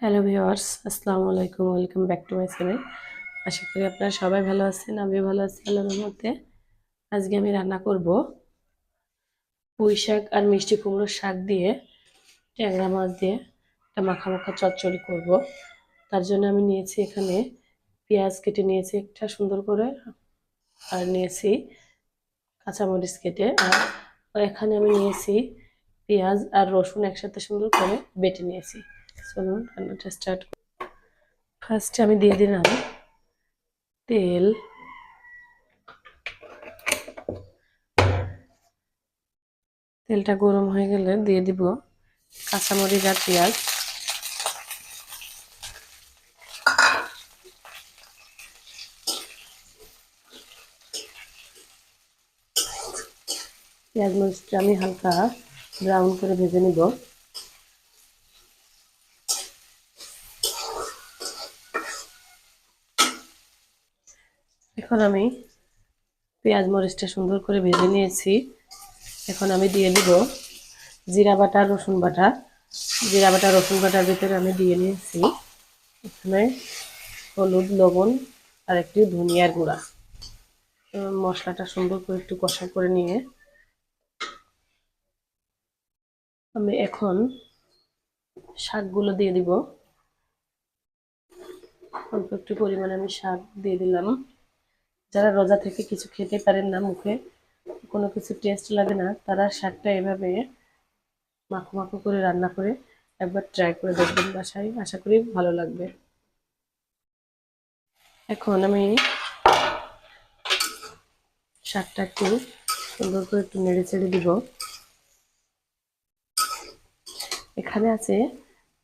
Hello viewers, আসসালামু আলাইকুম। Welcome back to my channel. আশা করি আপনারা সবাই ভালো আছেন। আমিও ভালো আছি আল্লাহর রহমতে। আজকে আমি রান্না করব পুঁই শাক আর মিষ্টি কুমড়োর শাক দিয়ে ট্যাংরা মাছ দিয়ে একটা মাখা মাখা চচ্চড়ি করব। তার জন্য আমি নিয়েছি এখানে পেঁয়াজ কেটে নিয়েছি একটা সুন্দর করে, আর নিয়েছি কাঁচামরিচ কেটে, আর এখানে আমি নিয়েছি পেঁয়াজ আর রসুন একসাথে সুন্দর করে বেটে নিয়েছি। চলুন রান্নাটা স্টার্ট। ফার্স্টে আমি দিয়ে দিলাম তেল। তেলটা গরম হয়ে গেলে দিয়ে দিব কাঁচামরিচ আর পেঁয়াজ। পেঁয়াজ মরিচটা আমি হালকা ব্রাউন করে ভেজে নিব। এখন আমি পেঁয়াজ মরিচটা সুন্দর করে ভেজে নিয়েছি। এখন আমি দিয়ে দিব জিরা বাটা রসুন বাটা। জিরা বাটা রসুন বাটার ভিতরে আমি দিয়ে নিয়েছি এখানে হলুদ, লবণ আর একটু ধনিয়ার গুঁড়া। মশলাটা সুন্দর করে একটু কষা করে নিয়ে আমি এখন শাকগুলো দিয়ে দিব। অল্প একটু পরিমাণে আমি শাক দিয়ে দিলাম। যারা রোজা থেকে কিছু খেতে পারেন না, মুখে কোনো কিছু টেস্ট লাগে না, তারা শাকটা এভাবে মাখো মাখো করে রান্না করে একবার ট্রাই করে দেখবেন বাসায়, আশা করি ভালো লাগবে। এখন আমি শাকটা একটু সুন্দর করে একটু নেড়ে চেড়ে দিব। এখানে আছে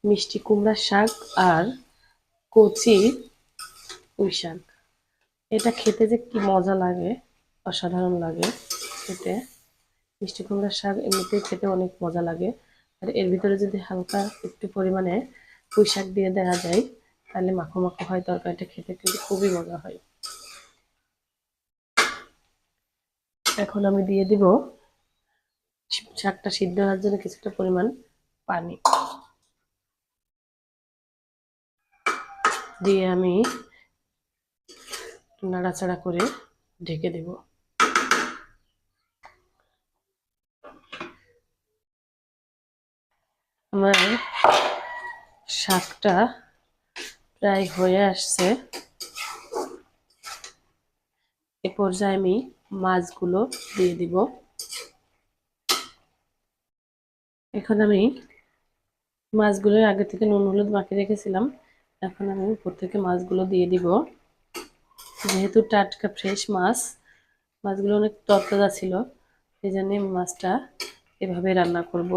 মিষ্টি কুমড়ার শাক আর কচি পুঁই শাক। এটা খেতে যে কি মজা লাগে, অসাধারণ লাগে খেতে। মিষ্টি কুমড়ার শাক এমনিতেই খেতে অনেক মজা লাগে, আর এর ভিতরে যদি হালকা একটু পরিমাণে পুঁই শাক দিয়ে দেওয়া যায় তাহলে মাখো মাখো হয়, তরকারিটা খেতে কিন্তু খুবই মজা হয়। এখন আমি দিয়ে দিব শাকটা সিদ্ধ হওয়ার জন্য কিছুটা পরিমাণ পানি দিয়ে আমি নাড়াচাড়া করে ঢেকে দেব। আমার শাকটা প্রায় হয়ে আসছে। এ পর্যায়ে আমি মাছগুলো দিয়ে দিব। এখন আমি মাছগুলো আগে থেকে নুন হলুদ মাখিয়ে রেখেছিলাম, এখন আমি উপর থেকে মাছগুলো দিয়ে দিব। যেহেতু টাটকা ফ্রেশ মাছ, মাছগুলো অনেক তরতাজা ছিল, এই জন্য আমি মাছটা এভাবে রান্না করব।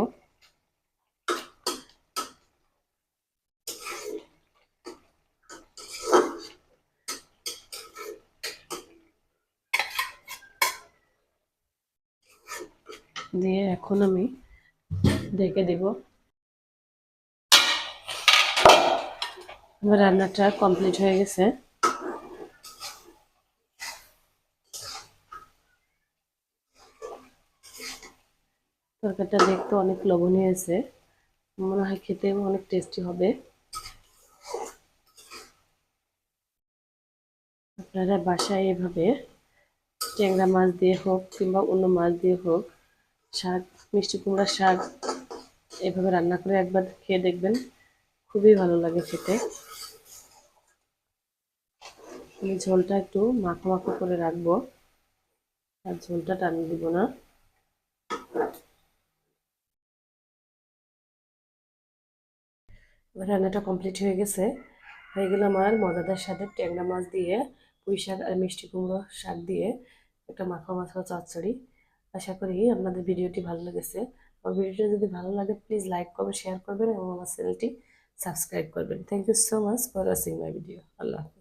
দিয়ে এখন আমি ঢেকে দেব। আমার রান্নাটা কমপ্লিট হয়ে গেছে। তরকারিটা দেখতে অনেক লোভনীয় হয়েছে, মনে হয় খেতে অনেক টেস্টি হবে। আপনারা বাসায় এভাবে ট্যাংরা মাছ দিয়ে হোক কিংবা অন্য মাছ দিয়ে হোক, শাক মিষ্টি কুমড়ার শাক এভাবে রান্না করে একবার খেয়ে দেখবেন, খুবই ভালো লাগে খেতে। আমি ঝোলটা একটু মাখো মাখো করে রাখবো, আর ঝোলটা টান দিব না। রান্নাটা কমপ্লিট হয়ে গেছে। হয়ে গেল আমার মজাদার সাথে ট্যাংরা মাছ দিয়ে পুঁই শাক আর মিষ্টি কুমড়ো শাক দিয়ে একটা মাখা মাখা চচ্চড়ি। আশা করি আপনাদের ভিডিওটি ভালো লেগেছে। আমার ভিডিওটি যদি ভালো লাগে প্লিজ লাইক করবেন, শেয়ার করবেন এবং আমার চ্যানেলটি সাবস্ক্রাইব করবেন। Thank you so much for watching my video. আল্লাহ হাফেজ।